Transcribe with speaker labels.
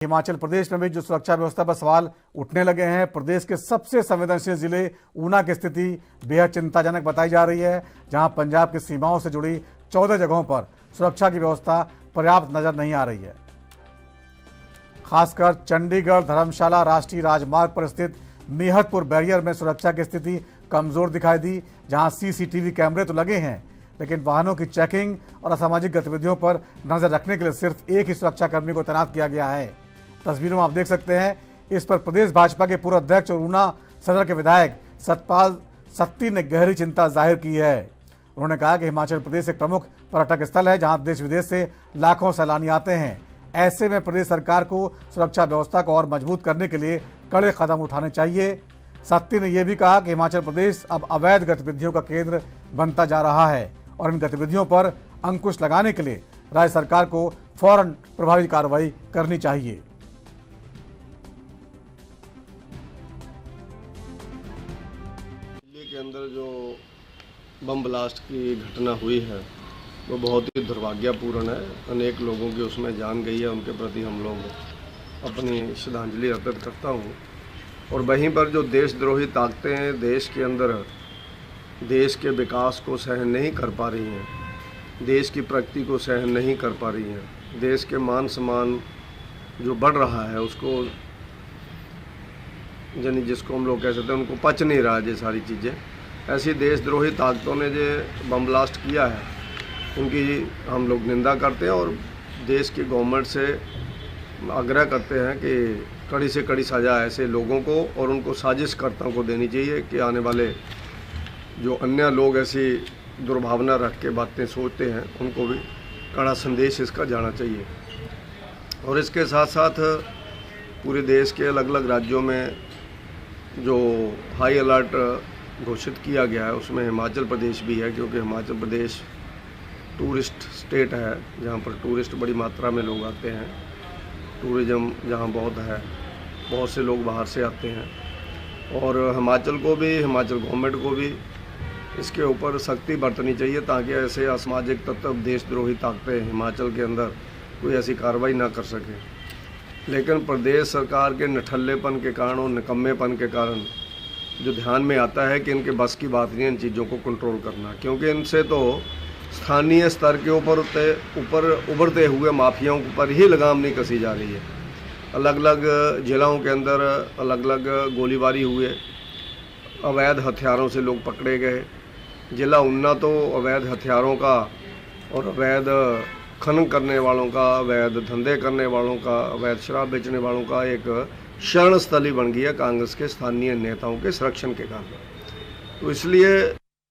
Speaker 1: हिमाचल प्रदेश में भी जो सुरक्षा व्यवस्था पर सवाल उठने लगे हैं। प्रदेश के सबसे संवेदनशील जिले ऊना की स्थिति बेहद चिंताजनक बताई जा रही है, जहां पंजाब की सीमाओं से जुड़ी 14 जगहों पर सुरक्षा की व्यवस्था पर्याप्त नजर नहीं आ रही है। खासकर चंडीगढ़ धर्मशाला राष्ट्रीय राजमार्ग पर स्थित मीहतपुर बैरियर में सुरक्षा की स्थिति कमजोर दिखाई दी, जहां सीसीटीवी कैमरे तो लगे हैं, लेकिन वाहनों की चेकिंग और असामाजिक गतिविधियों पर नजर रखने के लिए सिर्फ एक ही सुरक्षाकर्मी को तैनात किया गया है। तस्वीरों में आप देख सकते हैं, इस पर प्रदेश भाजपा के पूर्व अध्यक्ष और ऊना सदर के विधायक सतपाल सत्ती ने गहरी चिंता जाहिर की है। उन्होंने कहा कि हिमाचल प्रदेश एक प्रमुख पर्यटक स्थल है, जहां देश विदेश से लाखों सैलानी आते हैं। ऐसे में प्रदेश सरकार को सुरक्षा व्यवस्था को और मजबूत करने के लिए कड़े कदम उठाने चाहिए। सत्ती ने यह भी कहा कि हिमाचल प्रदेश अब अवैध गतिविधियों का केंद्र बनता जा रहा है और इन गतिविधियों पर अंकुश लगाने के लिए राज्य सरकार को फौरन प्रभावी कार्रवाई करनी चाहिए।
Speaker 2: दिल्ली के अंदर जो बम ब्लास्ट की घटना हुई है वो बहुत ही दुर्भाग्यपूर्ण है। अनेक लोगों की उसमें जान गई है, उनके प्रति हम लोग अपनी श्रद्धांजलि अर्पित करता हूँ। और वहीं पर जो देशद्रोही ताकतें हैं देश के अंदर देश के विकास को सहन नहीं कर पा रही हैं, देश की प्रगति को सहन नहीं कर पा रही हैं, देश के मान सम्मान जो बढ़ रहा है उसको यानी जिसको हम लोग कह सकते हैं उनको पच नहीं रहा है ये सारी चीज़ें। ऐसी देशद्रोही ताकतों ने जो बम ब्लास्ट किया है उनकी हम लोग निंदा करते हैं और देश की गवर्नमेंट से आग्रह करते हैं कि कड़ी से कड़ी सज़ा ऐसे लोगों को और उनको साजिशकर्ताओं को देनी चाहिए कि आने वाले जो अन्य लोग ऐसी दुर्भावना रख के बातें सोचते हैं उनको भी कड़ा संदेश इसका जाना चाहिए। और इसके साथ साथ पूरे देश के अलग अलग राज्यों में जो हाई अलर्ट घोषित किया गया है उसमें हिमाचल प्रदेश भी है, क्योंकि हिमाचल प्रदेश टूरिस्ट स्टेट है जहाँ पर टूरिस्ट बड़ी मात्रा में लोग आते हैं। टूरिज़्म जहाँ बहुत है, बहुत से लोग बाहर से आते हैं और हिमाचल गवर्नमेंट को भी इसके ऊपर सख्ती बरतनी चाहिए ताकि ऐसे असामाजिक तत्व देशद्रोही ताकतें हिमाचल के अंदर कोई ऐसी कार्रवाई ना कर सकें। लेकिन प्रदेश सरकार के निठल्लेपन के कारण और निकम्मेपन के कारण जो ध्यान में आता है कि इनके बस की बात नहीं है इन चीज़ों को कंट्रोल करना, क्योंकि इनसे तो स्थानीय स्तर के ऊपर उभरते हुए माफियाओं पर ही लगाम नहीं कसी जा रही है। अलग अलग जिलों के अंदर अलग अलग गोलीबारी हुए, अवैध हथियारों से लोग पकड़े गए। जिला ऊना तो अवैध हथियारों का और अवैध खनन करने वालों का, अवैध धंधे करने वालों का, अवैध शराब बेचने वालों का एक शरण स्थली बन गई है कांग्रेस के स्थानीय नेताओं के संरक्षण के कारण। तो इसलिए